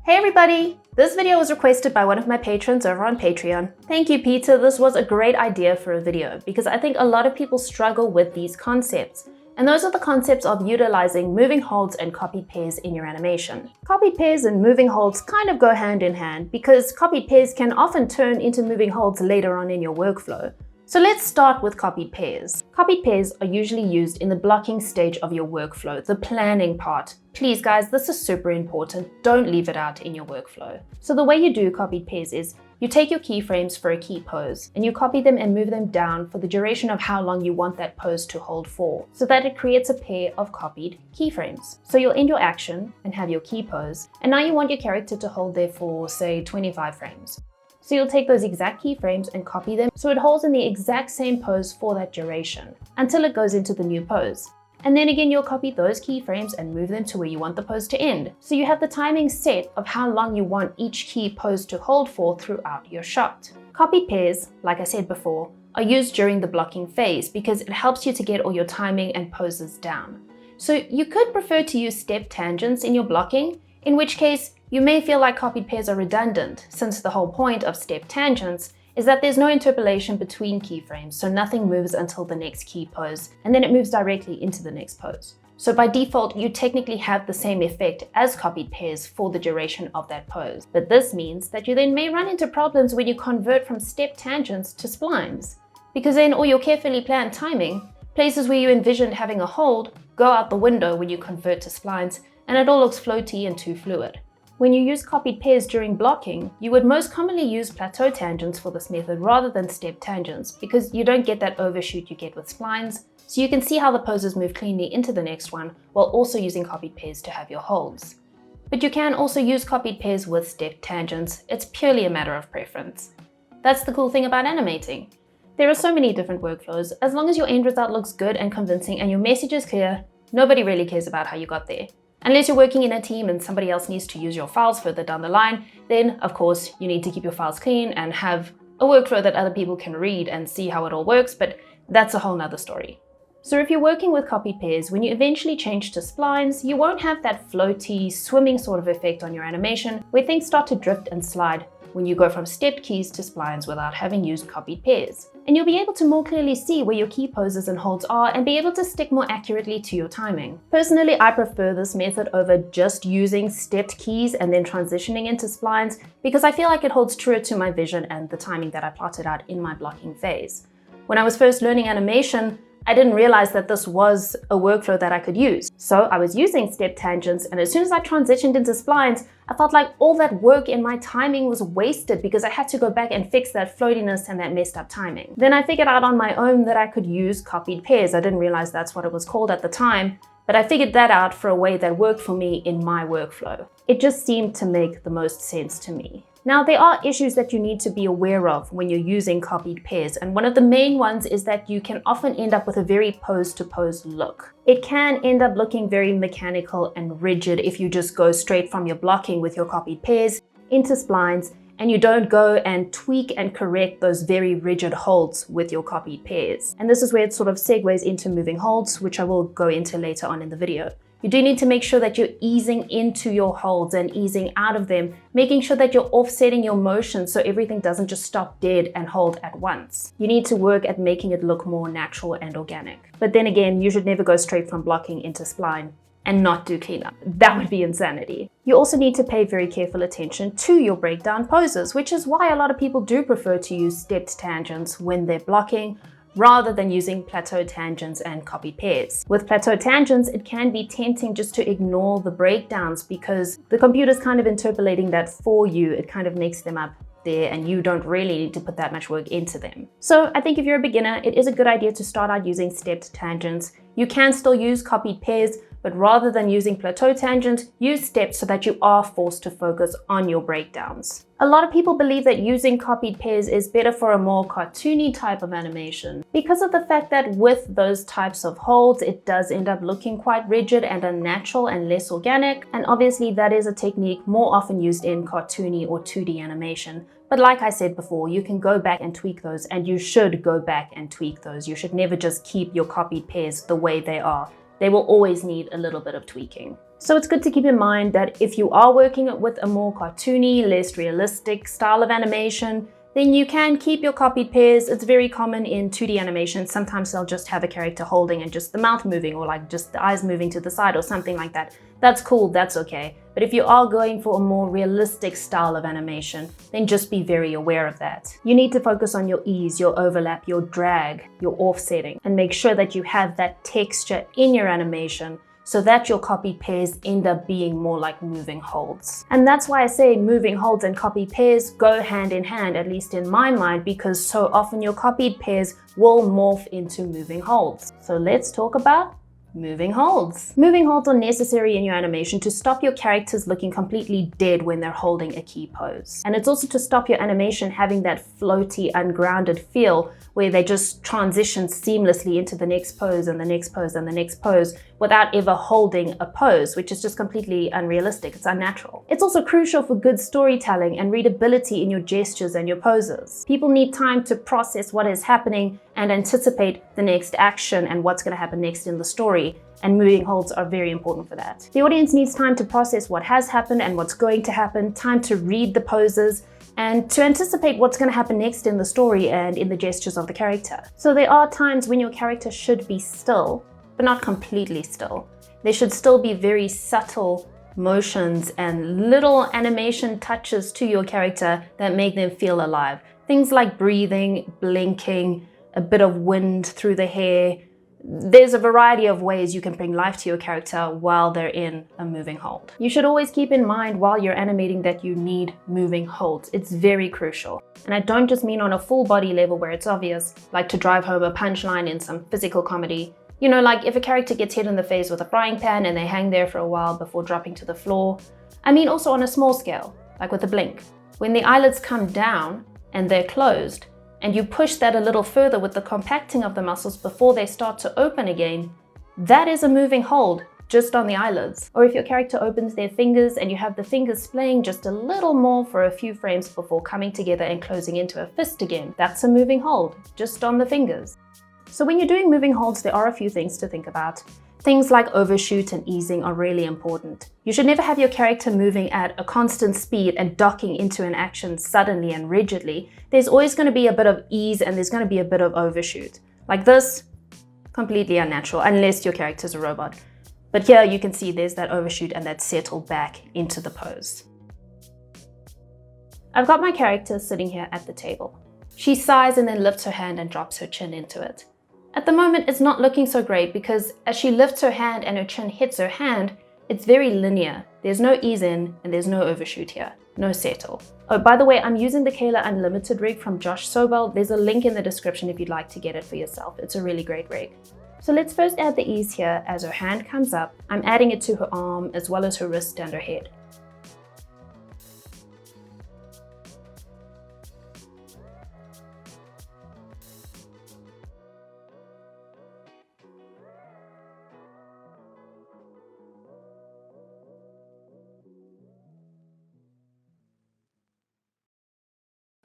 Hey everybody! This video was requested by one of my patrons over on Patreon. Thank you, Peter. This was a great idea for a video because I think a lot of people struggle with these concepts. And those are the concepts of utilizing moving holds and copied pairs in your animation. Copied pairs and moving holds kind of go hand in hand because copied pairs can often turn into moving holds later on in your workflow. So let's start with copied pairs. Copied pairs are usually used in the blocking stage of your workflow, the planning part. Please guys, this is super important. Don't leave it out in your workflow. So the way you do copied pairs is you take your keyframes for a key pose and you copy them and move them down for the duration of how long you want that pose to hold for, so that it creates a pair of copied keyframes. So you'll end your action and have your key pose, and now you want your character to hold there for, say, 25 frames. So you'll take those exact keyframes and copy them so it holds in the exact same pose for that duration until it goes into the new pose. And then again, you'll copy those keyframes and move them to where you want the pose to end. So you have the timing set of how long you want each key pose to hold for throughout your shot. Copied pairs, like I said before, are used during the blocking phase because it helps you to get all your timing and poses down. So you could prefer to use step tangents in your blocking, in which case you may feel like copied pairs are redundant, since the whole point of step tangents is that there's no interpolation between keyframes, so nothing moves until the next key pose, and then it moves directly into the next pose. So by default, you technically have the same effect as copied pairs for the duration of that pose. But this means that you then may run into problems when you convert from step tangents to splines, because then all your carefully planned timing, places where you envisioned having a hold, go out the window when you convert to splines, and it all looks floaty and too fluid. When you use copied pairs during blocking, you would most commonly use plateau tangents for this method rather than step tangents because you don't get that overshoot you get with splines, so you can see how the poses move cleanly into the next one while also using copied pairs to have your holds. But you can also use copied pairs with step tangents. It's purely a matter of preference. That's the cool thing about animating. There are so many different workflows. As long as your end result looks good and convincing and your message is clear, nobody really cares about how you got there. Unless you're working in a team and somebody else needs to use your files further down the line, then of course you need to keep your files clean and have a workflow that other people can read and see how it all works, but that's a whole nother story. So if you're working with copied pairs, when you eventually change to splines, you won't have that floaty, swimming sort of effect on your animation where things start to drift and slide when you go from stepped keys to splines without having used copied pairs. And you'll be able to more clearly see where your key poses and holds are and be able to stick more accurately to your timing. Personally, I prefer this method over just using stepped keys and then transitioning into splines because I feel like it holds truer to my vision and the timing that I plotted out in my blocking phase. When I was first learning animation, I didn't realize that this was a workflow that I could use. So I was using step tangents, and as soon as I transitioned into splines, I felt like all that work in my timing was wasted because I had to go back and fix that floatiness and that messed up timing. Then I figured out on my own that I could use copied pairs. I didn't realize that's what it was called at the time, but I figured that out for a way that worked for me in my workflow. It just seemed to make the most sense to me. Now, there are issues that you need to be aware of when you're using copied pairs, and one of the main ones is that you can often end up with a very pose-to-pose look. It can end up looking very mechanical and rigid if you just go straight from your blocking with your copied pairs into splines and you don't go and tweak and correct those very rigid holds with your copied pairs. And this is where it sort of segues into moving holds, which I will go into later on in the video. You do need to make sure that you're easing into your holds and easing out of them, making sure that you're offsetting your motion so everything doesn't just stop dead and hold at once. You need to work at making it look more natural and organic. But then again, you should never go straight from blocking into spline and not do cleanup. That would be insanity. You also need to pay very careful attention to your breakdown poses, which is why a lot of people do prefer to use stepped tangents when they're blocking, rather than using plateau tangents and copied pairs. With plateau tangents, it can be tempting just to ignore the breakdowns because the computer's kind of interpolating that for you. It kind of makes them up there and you don't really need to put that much work into them. So I think if you're a beginner, it is a good idea to start out using stepped tangents. You can still use copied pairs, but rather than using plateau tangent, use steps so that you are forced to focus on your breakdowns. A lot of people believe that using copied pairs is better for a more cartoony type of animation because of the fact that with those types of holds, it does end up looking quite rigid and unnatural and less organic. And obviously that is a technique more often used in cartoony or 2D animation. But like I said before, you can go back and tweak those, and you should go back and tweak those. You should never just keep your copied pairs the way they are. They will always need a little bit of tweaking. So it's good to keep in mind that if you are working with a more cartoony, less realistic style of animation, then you can keep your copied pairs. It's very common in 2D animations. Sometimes they'll just have a character holding and just the mouth moving, or like just the eyes moving to the side or something like that. That's cool, that's okay. But if you are going for a more realistic style of animation, then just be very aware of that. You need to focus on your ease, your overlap, your drag, your offsetting, and make sure that you have that texture in your animation so that your copied pairs end up being more like moving holds. And that's why I say moving holds and copied pairs go hand in hand, at least in my mind, because so often your copied pairs will morph into moving holds. So let's talk about moving holds. Moving holds are necessary in your animation to stop your characters looking completely dead when they're holding a key pose. And it's also to stop your animation having that floaty, ungrounded feel where they just transition seamlessly into the next pose and the next pose and the next pose without ever holding a pose, which is just completely unrealistic. It's unnatural. It's also crucial for good storytelling and readability in your gestures and your poses. People need time to process what is happening and anticipate the next action and what's going to happen next in the story. And moving holds are very important for that. The audience needs time to process what has happened and what's going to happen, time to read the poses, and to anticipate what's going to happen next in the story and in the gestures of the character. So there are times when your character should be still, but not completely still. There should still be very subtle motions and little animation touches to your character that make them feel alive. Things like breathing, blinking, a bit of wind through the hair. There's a variety of ways you can bring life to your character while they're in a moving hold. You should always keep in mind while you're animating that you need moving holds. It's very crucial. And I don't just mean on a full body level where it's obvious, like to drive home a punchline in some physical comedy. You know, like if a character gets hit in the face with a frying pan and they hang there for a while before dropping to the floor. I mean also on a small scale, like with a blink. When the eyelids come down and they're closed, and you push that a little further with the compacting of the muscles before they start to open again, that is a moving hold just on the eyelids. Or if your character opens their fingers and you have the fingers splaying just a little more for a few frames before coming together and closing into a fist again, that's a moving hold just on the fingers. So when you're doing moving holds, there are a few things to think about. Things like overshoot and easing are really important. You should never have your character moving at a constant speed and docking into an action suddenly and rigidly. There's always going to be a bit of ease and there's going to be a bit of overshoot. Like this, completely unnatural, unless your character's a robot. But here you can see there's that overshoot and that settle back into the pose. I've got my character sitting here at the table. She sighs and then lifts her hand and drops her chin into it. At the moment, it's not looking so great because as she lifts her hand and her chin hits her hand, it's very linear. There's no ease in and there's no overshoot here, no settle. Oh, by the way, I'm using the Kayla Unlimited rig from Sobel. There's a link in the description if you'd like to get it for yourself. It's a really great rig. So let's first add the ease here. As her hand comes up, I'm adding it to her arm as well as her wrist and her head.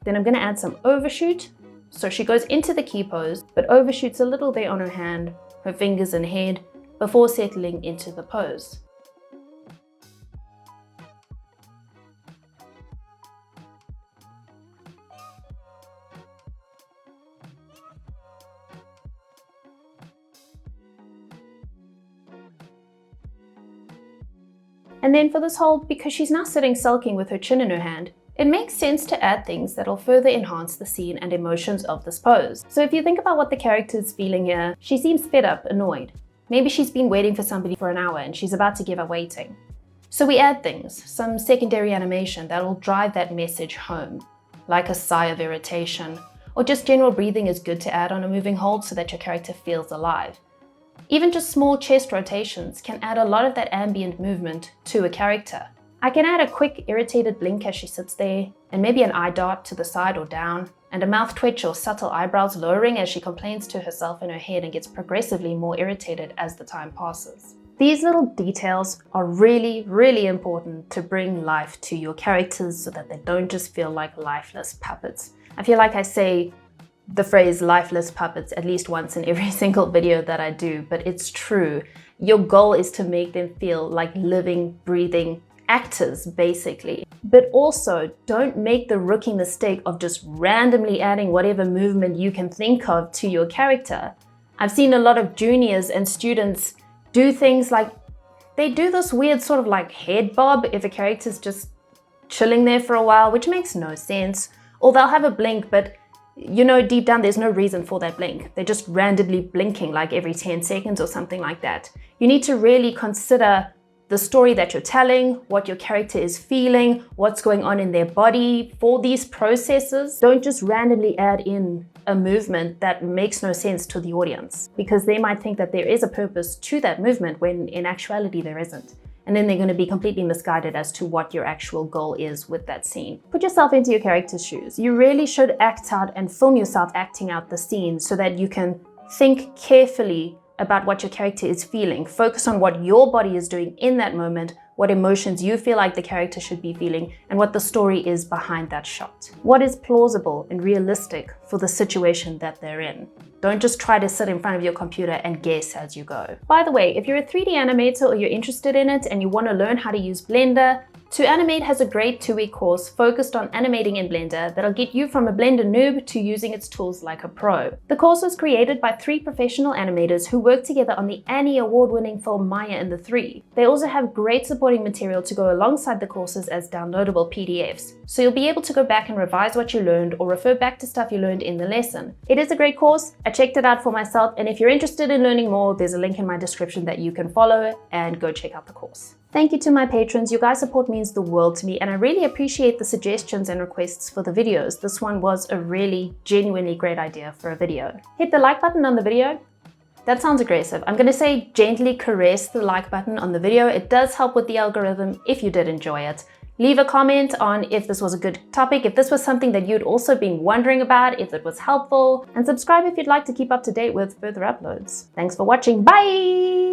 Then I'm going to add some overshoot. So she goes into the key pose, but overshoots a little there on her hand, her fingers and head, before settling into the pose. And then for this hold, because she's now sitting sulking with her chin in her hand, it makes sense to add things that'll further enhance the scene and emotions of this pose. So if you think about what the character is feeling here, she seems fed up, annoyed. Maybe she's been waiting for somebody for an hour and she's about to give up waiting. So we add things, some secondary animation that'll drive that message home, like a sigh of irritation, or just general breathing is good to add on a moving hold so that your character feels alive. Even just small chest rotations can add a lot of that ambient movement to a character. I can add a quick irritated blink as she sits there, and maybe an eye dart to the side or down, and a mouth twitch or subtle eyebrows lowering as she complains to herself in her head and gets progressively more irritated as the time passes. These little details are really, really important to bring life to your characters so that they don't just feel like lifeless puppets. I feel like I say the phrase lifeless puppets at least once in every single video that I do, but it's true. Your goal is to make them feel like living, breathing actors, basically. But also, don't make the rookie mistake of just randomly adding whatever movement you can think of to your character. I've seen a lot of juniors and students do things like, they do this weird sort of like head bob if a character's just chilling there for a while, which makes no sense. Or they'll have a blink, but you know deep down there's no reason for that blink. They're just randomly blinking like every 10 seconds or something like that. You need to really consider the story that you're telling, what your character is feeling, what's going on in their body for these processes. Don't just randomly add in a movement that makes no sense to the audience, because they might think that there is a purpose to that movement when in actuality there isn't. And then they're going to be completely misguided as to what your actual goal is with that scene. Put yourself into your character's shoes. You really should act out and film yourself acting out the scene so that you can think carefully about what your character is feeling. Focus on what your body is doing in that moment, what emotions you feel like the character should be feeling, and what the story is behind that shot. What is plausible and realistic for the situation that they're in. Don't just try to sit in front of your computer and guess as you go. By the way, if you're a 3D animator or you're interested in it and you want to learn how to use Blender, TOAnimate has a great 2-week course focused on animating in Blender that'll get you from a Blender noob to using its tools like a pro. The course was created by 3 professional animators who worked together on the Annie award-winning film Maya and the 3. They also have great supporting material to go alongside the courses as downloadable PDFs, so you'll be able to go back and revise what you learned or refer back to stuff you learned in the lesson. It is a great course. I checked it out for myself, and if you're interested in learning more, there's a link in my description that you can follow and go check out the course. Thank you to my patrons. Your guys' support means the world to me, and I really appreciate the suggestions and requests for the videos. This one was a really genuinely great idea for a video. Hit the like button on the video. That sounds aggressive. I'm going to say gently caress the like button on the video. It does help with the algorithm if you did enjoy it. Leave a comment on if this was a good topic, if this was something that you'd also been wondering about, if it was helpful, and subscribe if you'd like to keep up to date with further uploads. Thanks for watching. Bye!